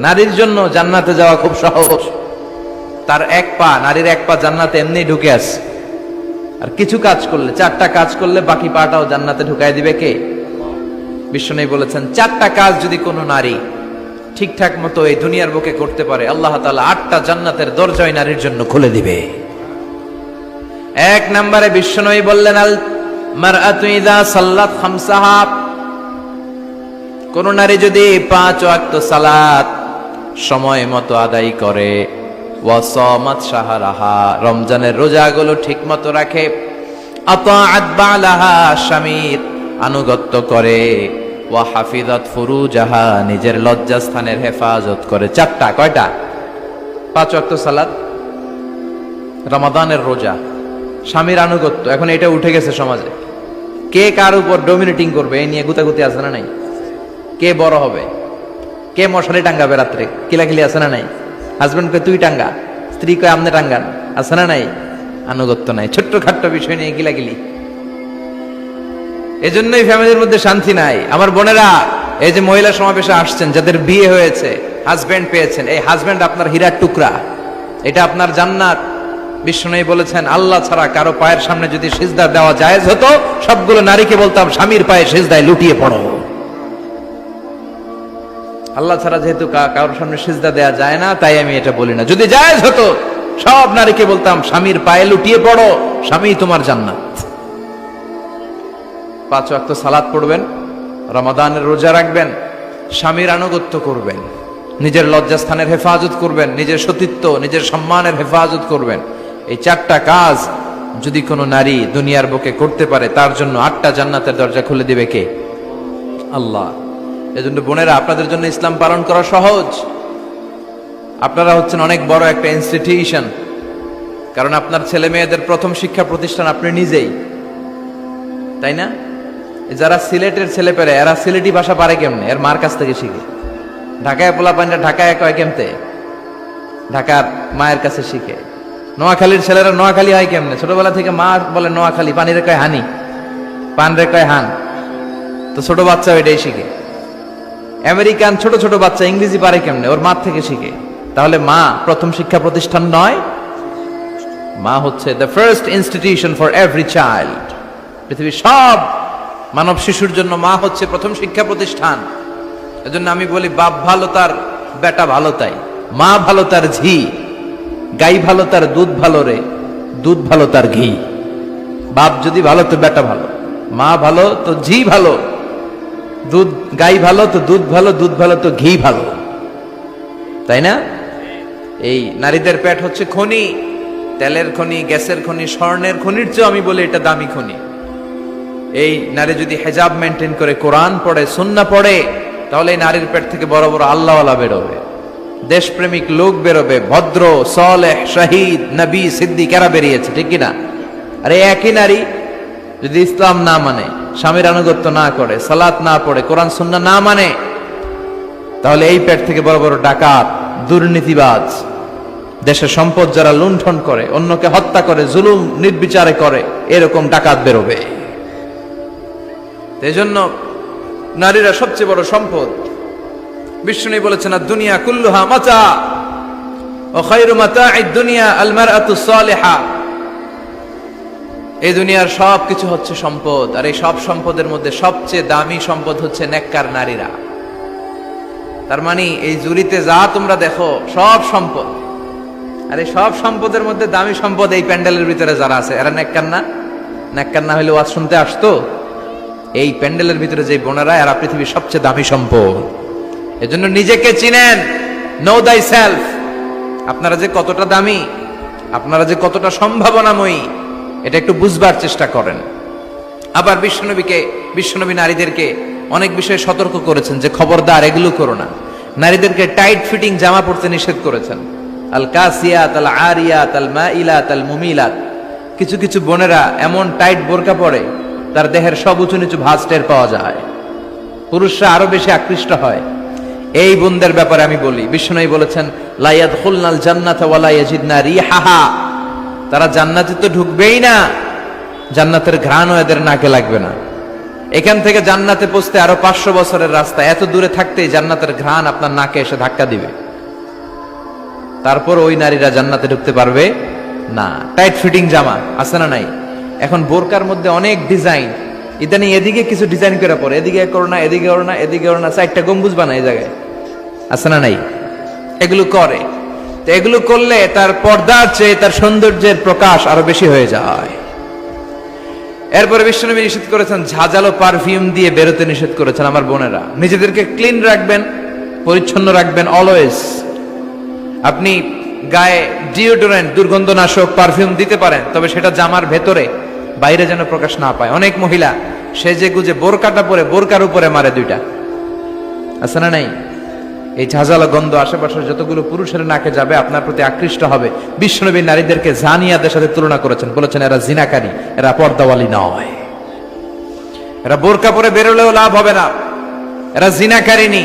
নারীর জন্য জান্নাতে যাওয়া খুব সহজ। তার এক পা, নারীর এক পা জান্নাতে এমনি ঢুকে আছে। আর কিছু কাজ করলে, 4টা কাজ করলে বাকি পাটাও জান্নাতে ঢুকাই দিবে কে? বিশ্বনবী বলেছেন 4টা কাজ যদি কোনো নারী ঠিকঠাক মতো এই দুনিয়ার বুকে করতে পারে, আল্লাহ তাআলা 8টা জান্নাতের দরজাই নারীর জন্য খুলে দিবে। 1 নম্বরে বিশ্বনবী বললেন, আল মারআতু ইযা সাল্লাত খামসাহা, কোন নারী যদি 5 ওয়াক্ত সালাত সময় মতো আদায় করে, ওয়া সামাত শাহরাহা, রমজানের রোজাগুলো ঠিক মতো রাখে, আতাআত বালাহা, স্বামীর আনুগত্য করে, ওয়া হাফিজাত ফুরুজাহা, নিজের লজ্জাস্থানের হেফাজত করে। 4টা, কয়টা? 5 ওয়াক্ত সালাত, রমাদানের রোজা, স্বামীর আনুগত্য। এখন এটা উঠে গেছে সমাজে। কে কার উপর ডমিনেটিং করবে এই নিয়ে গুতাগুতি আছে না নাই? কে বড় হবে, কে মশারি টাঙ্গাবে রাত্রে, কিলাকিলি আছে না নাই? হাজবেন্ড কে তুই টাঙ্গা, স্ত্রী কয় আমনে টাঙ্গান, আছে না নাই? আনুগত্য নাই, ছোট্ট খাট্ট বিষয় নিয়ে কিলাকিলি। এজন্যই ফ্যামিলির মধ্যে শান্তি নাই। আমার বোনেরা, এই যে মহিলা সমাবেশে আসছেন, যাদের বিয়ে হয়েছে, হাজবেন্ড পেয়েছেন, এই হাজবেন্ড আপনার হীরার টুকরা, এটা আপনার জান্নাত। বিশ্বনবী বলেছেন, আল্লাহ ছাড়া কারো পায়ের সামনে যদি সিজদা দেওয়া জায়েজ হতো, সবগুলো নারীকে বলতাম স্বামীর পায়ে সিজদায় লুটিয়ে পড়ো। আল্লাহ ছাড়া যেহেতু কারোর সামনে সিজদা দেয়া যায় না, তাই আমি এটা বলি না। যদি জায়েজ হতো, সব নারীকে বলতাম স্বামীর পায়ে লুটিয়ে পড়ো, স্বামী তোমার জান্নাত। 5 ওয়াক্ত সালাত পড়বেন, রমাদানের রোজা রাখবেন, স্বামীর আনুগত্য করবেন, নিজের লজ্জাস্থানের হেফাজত করবেন, নিজের সতীত্ব, নিজের সম্মানের হেফাজত করবেন। এই 4টা কাজ যদি কোনো নারী দুনিয়ার বুকে করতে পারে, তার জন্য 8টা জান্নাতের দরজা খুলে দিবে কে? আল্লাহ। এজন্য বোনেরা, আপনাদের জন্য ইসলাম পালন করা সহজ। আপনারা হচ্ছেন অনেক বড় একটা ইনস্টিটিউশন, কারণ আপনার ছেলে মেয়েদের প্রথম শিক্ষা প্রতিষ্ঠান আপনি নিজেই, তাই না? যারা সিলেটের ছেলে পেরে, এরা সিলেটি ভাষা পারে কেমনে? এর মার কাছ থেকে শিখে। ঢাকায় পোলা পান্ডা ঢাকায় কয় কেমতে? ঢাকার মায়ের কাছে শিখে। নোয়াখালীর ছেলেরা নোয়াখালী হয় কেমনে? ছোটবেলা থেকে মা বলে নোয়াখালী, পানিরে কয় হানি, পান রে কয় হান। তো ছোট বাচ্চা এটাই শিখে। আমেরিকান ছোট ছোট বাচ্চা ইংরেজি পারে কেমনে? ওর মা থেকে শিখে। তাহলে মা প্রথম শিক্ষা প্রতিষ্ঠান নয়? মা হচ্ছে the first institution for every child. পৃথিবীর সব মানব শিশুর জন্য মা হচ্ছে প্রথম শিক্ষা প্রতিষ্ঠান। এজন্য আমি বলি, বাপ ভালো তার বেটা ভালো তাই, মা ভালো তার ঝি, গাই ভালো তার দুধ ভালো রে, দুধ ভালো তার ঘি। বাপ যদি ভালো তো বেটা ভালো, মা ভালো তো ঝি ভালো, দুধ গাই ভালো তো দুধ ভালো, দুধ ভালো তো ঘি ভালো, তাই না? এই নারীদের পেট হচ্ছে খনি, তেলের খনি, গ্যাসের খনি, স্বর্ণের খনির চেয়ে আমি বলি এটা দামি খনি। এই নারী যদি হেজাব মেনটেন করে, কোরআন পড়ে, সুন্নাহ পড়ে, তাহলে এই নারীর পেট থেকে বড় বড় আল্লাহওয়ালা বেরোবে, দেশপ্রেমিক লোক বেরোবে, ভদ্র, সালেহ, শহীদ, নবী, সিদ্দিক এরা বেরিয়েছে, ঠিক কিনা? আর এই একই নারী যদি ইসলাম না মানে, স্বামীর আনুগত্য না করে, সালাত না পড়ে, কোরআন সুন্নাহ না মানে, তাহলে এই পেট থেকে বড় বড় ডাকাত, দুর্নীতিবাজ, দেশের সম্পদ যারা লুণ্ঠন করে, অন্যকে হত্যা করে, জুলুম নির্বিচারে করে, এরকম ডাকাত বেরোবে। এই জন্য নারীরা সবচেয়ে বড় সম্পদ। বিষ্ণু বলেছেন, দুনিয়া কুল্লুহা মাতা ও খায়রু মাতা'আদ দুনিয়া আল মারআতুস সালিহা। এই দুনিয়ার সব কিছু হচ্ছে সম্পদ, আর এই সব সম্পদের মধ্যে সবচেয়ে দামি সম্পদ হচ্ছে নেককার নারীরা। তার মানে এই জুরিতে যা তোমরা দেখো সব সম্পদ, আর এই সব সম্পদের মধ্যে দামি সম্পদ এই প্যান্ডেলের ভিতরে যারা আছে, এরা নেককার না? নেককার না হলে ওয়াজ শুনতে আসতো? এই প্যান্ডেলের ভিতরে যে বোনেরা, এরা পৃথিবীর সবচেয়ে দামি সম্পদ। এজন্য নিজেকে চিনেন, নো দাই সেলফ। আপনারা যে কতটা দামি, আপনারা যে কতটা সম্ভাবনাময়ী, এটা একটু বুঝবার চেষ্টা করেন। আবার বিশ্বনবী নারীদেরকে অনেক বিষয়ে সতর্ক করেছেন যে খবরদার এগুলো করো না। নারীদেরকে টাইট ফিটিং জামা পরতে নিষেধ করেছেন। আল কাসিয়াত, আল আরিয়াত, আল মাইলাত, আল মুমিলাত। কিছু কিছু বোনেরা এমন টাইট বোরকা পরে, তার দেহের সব উঁচু নিচু ভাঁজ টের পাওয়া যায়, পুরুষরা আরো বেশি আকৃষ্ট হয়। এই বোনদের ব্যাপারে আমি বলি, বিশ্বনবী বলেছেন, লা ইয়াদখুলনাল জান্নাতা ওয়া লা ইয়াজিদনা রিহাহা। তারা জান্নাতে তো ঢুকবেই না, জান্নাতের ঘ্রাণও এদের নাকে লাগবে না। এখান থেকে জান্নাতে পৌঁছতে আরো 500 বছরের রাস্তা, এত দূরে থাকতেই জান্নাতের ঘ্রাণ আপনার নাকে এসে ধাক্কা দিবে, তারপর ওই নারীরা জান্নাতে ঢুকতে পারবে না। টাইট ফিটিং জামা আছে না নাই? এখন বোরকার মধ্যে অনেক ডিজাইন, ইদানিং এদিকে কিছু ডিজাইন করে পরে, এদিকে করো না, এদিকে করো না, এদিকে করো না, 4টা গম্বুজ বানায় এই জায়গায়, আছে না নাই? এগুলো করে, তো এগুলো করলে তার পর্দার চেয়ে তার সৌন্দর্যের প্রকাশ আরো বেশি হয়ে যায়। এরপরে বিশ্বনবী নিষেধ করেছেন ঝাঁঝালো পারফিউম দিয়ে বেরোতে নিষেধ করেছেন। আমার বোনেরা, নিজেদেরকে ক্লিন রাখবেন, পরিচ্ছন্ন রাখবেন অলওয়েজ। আপনি গায়ে ডিওডোরেন্ট, দুর্গন্ধনাশক পারফিউম দিতে পারেন, তবে সেটা জামার ভেতরে, বাইরে যেন প্রকাশ না পায়। অনেক মহিলা সেজে গুজে বোরকাটা পরে বোরকার উপরে মারে 2টা, আছে না নাই? এই ঝাঁঝালো গন্ধ আশেপাশের যতগুলো পুরুষের নাকে যাবে আপনার প্রতি আকৃষ্ট হবে। বিশ্বনবী নারীদেরকে জানিয়াদের সাথে তুলনা করেছেন, বলেছেন এরা জিনাকারী, এরা পর্দাওয়ালী নয়, এরা বোরকা পরে বেরোলেও লাভ হবে না, এরা জিনাকারিনী,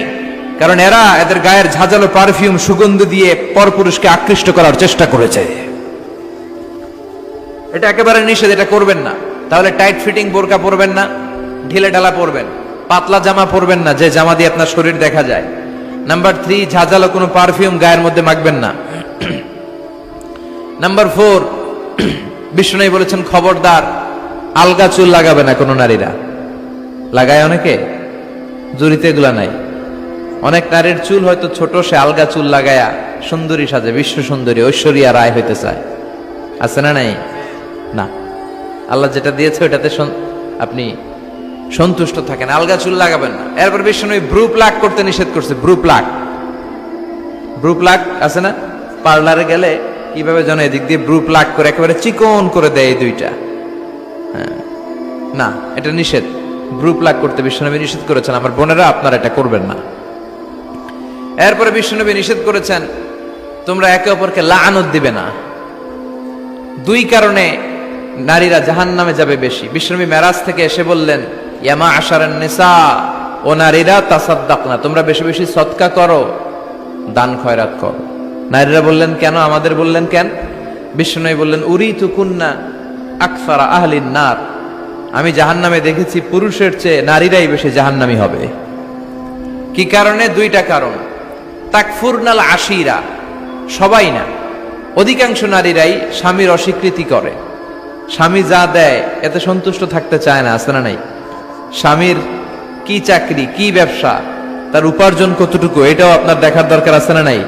কারণ এরা এদের গায়ের ঝাঁঝালো পারফিউম সুগন্ধ দিয়ে পরপুরুষকে আকৃষ্ট করার চেষ্টা করেছে। এটা একেবারে নিষেধ, এটা করবেন না। তাহলে টাইট ফিটিং বোরকা পরবেন না, ঢিলে ঢালা পরবেন, পাতলা জামা পরবেন না যে জামা দিয়ে আপনার শরীর দেখা যায়। নাম্বার 3, ঝাঁঝালো কোনো পারফিউম গায়ের মধ্যে মাখবেন না। নাম্বার 4, বিষ্ণু বলেছেন খবরদার আলগা চুল লাগাবে না কোনো নারীরা। লাগায় অনেকে, জুরিতে এগুলা নাই। অনেক নারীর চুল হয়তো ছোট, সে আলগা চুল লাগায়া সুন্দরী সাজে, বিশ্ব সুন্দরী ঐশ্বরিয়া রায় হইতে চায়, আছে না নাই? না, আল্লাহ যেটা দিয়েছে ওটাতে আপনি সন্তুষ্ট থাকেন, আলগা চুল লাগাবেন না। এরপর বিষ্ণু ব্রু প্লাক করতে নিষেধ করছে। ব্রু প্লাক আছে না? পার্লারে গেলে কিভাবে যেন এদিক দিয়ে ব্রু প্লাক করে একেবারে চিকন করে দেয় এই 2টা। হ্যাঁ, না, এটা নিষেধ। ব্রু প্লাক করতে বিশ্বনবী নিষেধ করেছেন। আমার বোনেরা, আপনারা এটা করবেন না। এরপরে বিশ্বনবী নিষেধ করেছেন তোমরা একে অপরকে লাআনত দিবে না। 2 কারণে নারীরা জাহান্নামে যাবে বেশি। বিশ্বনবী মেরাজ থেকে এসে বললেন, ইয়া মা'আশারান নিসা, ও নারীরা, তাসাদ্দাকনা, তোমরা বেশি বেশি সদকা করো, দান খয়রাত করো। নারীরা বললেন কেন? আমাদের বললেন কেন? বিশ্বনবী বললেন, উরিতু কুন্না আকসারা আহলিন নার, আমি জাহান্নামে দেখেছি পুরুষের চেয়ে নারীরাই বেশি জাহান্নামী হবে। কি কারণে? 2টা কারণ। তাকফুরনাল আশিরা, সবাই না, অধিকাংশ নারীরাই স্বামীর অস্বীকৃতি করে। স্বামী যা দেয় এতে সন্তুষ্ট থাকতে চায় না, আছে না নাই? স্বামীর কি চাকরি, কি ব্যবসা, তার উপার্জন কতটুকু, এটাও আপনার দেখার দরকার, আছে না নাই?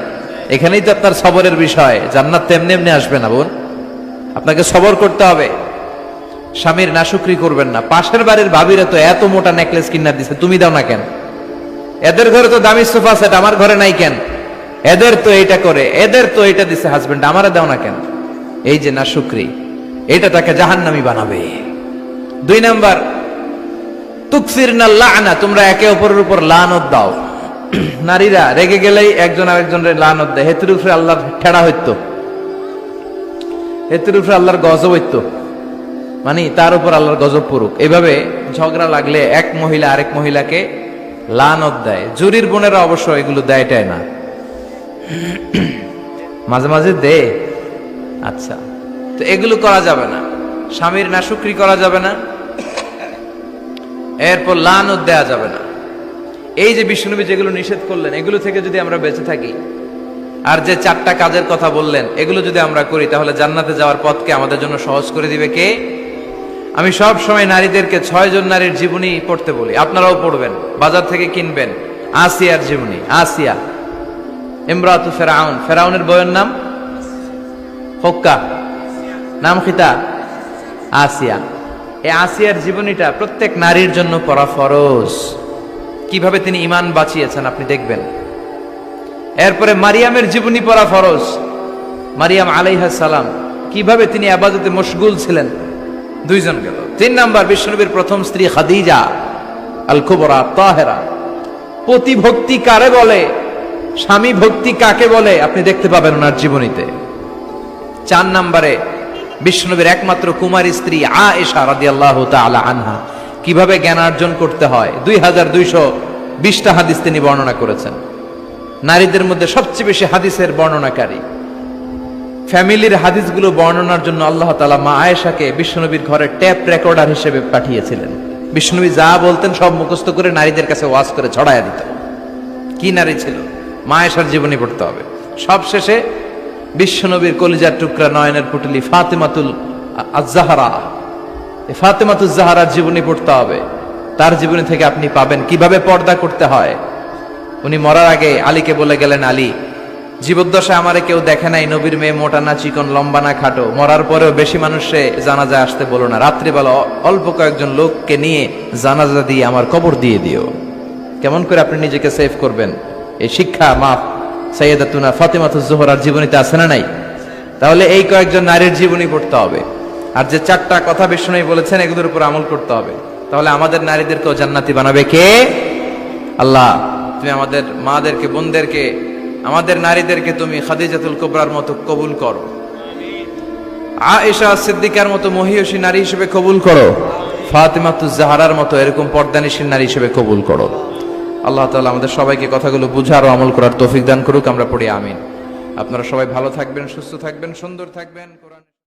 এখানেই তো আপনার সবরের বিষয়। জান্নাত তেমনি এমনি আসবে না বোন, আপনাকে সবর করতে হবে। স্বামীর নাশুকরি করবেন না। পাশের বাড়ির ভাবিরা তো এত মোটা নেকলেস কিনা দিছে, তুমি দাও না কেন? এদের ঘরে তো দামি সোফা সেট, আমার ঘরে নাই কেন? এদের তো এইটা করে, এদের তো এইটা দিছে হাজবেন্ড, আমারে দাও না কেন? এই যে নাশুকরি, এটা তাকে জাহান্নামী বানাবে। 2 নাম্বার, তুকসিরনা লা'না, তোমরা একে অপরের উপর লানত দাও। নারীরা রেগে গেলেই একজন আরেকজনের লানত দেয়। হেতুর উপরে আল্লাহর ঠেড়া হইতো, হেতুর উপরে আল্লাহর গজব হইতো, মানে তার উপর আল্লাহর গজব পড়ুক। এভাবে ঝগড়া লাগলে এক মহিলা আরেক মহিলাকে লানত দেয়। জুরির বোনেরা অবশ্য এগুলো দেয়টাই না, মাঝে মাঝে দে। আচ্ছা, তো এগুলো করা যাবে না। স্বামীর নাশুকরি করা যাবে না, এরপর লানত দেয়া যাবে না। এই যে বিশ্বনবী যেগুলো নিষেধ করলেন, এগুলো থেকে যদি আমরা বেঁচে থাকি, আর যে 4টা কাজের কথা বললেন, এগুলো যদি আমরা করি, তাহলে জান্নাতে যাওয়ার পথকে আমাদের জন্য সহজ করে দিবে কে? আমি সব সময় নারীদেরকে 6 জন নারীর জীবনী পড়তে বলি, আপনারাও পড়বেন, বাজার থেকে কিনবেন। আসিয়ার জীবনী, আসিয়া ইমরাতু ফেরাউন, ফেরাউনের বউয়ের নাম ফক্কা, নাম খিতা আসিয়া। এই আসিয়ার জীবনীটা প্রত্যেক নারীর জন্য পড়া ফরজ। কিভাবে তিনি ঈমান বাঁচিয়েছেন আপনি দেখবেন। এরপরে মারিয়ামের জীবনী পড়া ফরজ। মারিয়াম আলাইহিস সালাম, কিভাবে তিনি ইবাদতে মশগুল ছিলেন। 2 জন গেল। 3 নাম্বার, বিশ্বনবীর প্রথম স্ত্রী খাদিজা আল কুবরা তাহেরা। পতি ভক্তি কারে বলে, স্বামী ভক্তি কাকে বলে, আপনি দেখতে পাবেন ওনার জীবনীতে। 4 নাম্বারে, বিশ্বনবীর একমাত্র কুমারী স্ত্রী আয়েশা রাদিয়াল্লাহু তাআলা আনহা, কিভাবে জ্ঞান অর্জন করতে হয় 2220টা হাদিস তিনি বর্ণনা করেছেন। নারীদের মধ্যে সবচেয়ে বেশি হাদিসের বর্ণনাকারী। ফ্যামিলির হাদিসগুলো বর্ণনার জন্য আল্লাহ তাআলা মা আয়েশাকে বিশ্বনবীর ঘরে ট্যাপ রেকর্ডার হিসেবে পাঠিয়েছিলেন। বিষ্ণুবী যা বলতেন সব মুখস্থ করে নারীদের কাছে ওয়াজ করে ছড়াইয়া দিত। কি নারী ছিল! মা আয়েশার জীবনী পড়তে হবে। সব শেষে বিশ্বনবীর কলিজার টুকরা নয়নের পুটলি ফাতেমাতুল আজ-জাহরা, এই ফাতেমাতুজ জাহরার জীবনী পড়তে হবে। তার জীবনী থেকে আপনি পাবেন কিভাবে পর্দা করতে হয়। উনি মরার আগে আলীকে বলে গেলেন, আলী, জীবদ্দশায় আমারে কেউ দেখে নাই, নবীর মেয়ে মোটা না চিকন, লম্বা না খাটো। মরার পরেও বেশি মানুষে জানাজায় আসতে বলো না, রাত্রিবেলা অল্প কয়েকজন লোককে নিয়ে জানাজা দিয়ে আমার কবর দিয়ে দিও। কেমন করে আপনি নিজেকে সেভ করবেন, এই শিক্ষা মা সাইয়্যিদাতুনা ফাতেমাতুজ জোহরার জীবনীতে আছে না নাই? তাহলে এই কয়েকজন নারীর জীবনী পড়তে হবে। আর যে চারটা কথা বিষ্ণুই বলেছেন এগুলোর উপর আমল করতে হবে। তাহলে আমাদের নারীদেরকেও জান্নাতি বানাবে কে? আল্লাহ। তুমি আমাদের মাদেরকে, বোনদেরকে, আমাদের নারীদেরকে তুমি খাদিজাতুল কুবরার মতো কবুল করো, আয়েশা সিদ্দিকার মতো মহিয়সী নারী হিসেবে কবুল করো, ফাতেমাতুজ জাহরার মতো এরকম পর্দানিশীল নারী হিসেবে কবুল করো। আল্লাহ তাআলা আমাদের সবাইকে কথাগুলো বুঝার ও আমল করার তৌফিক দান করুক। আমরা পড়ি আমিন। আপনারা সবাই ভালো থাকবেন, সুস্থ থাকবেন, সুন্দর থাকবেন। কোরআন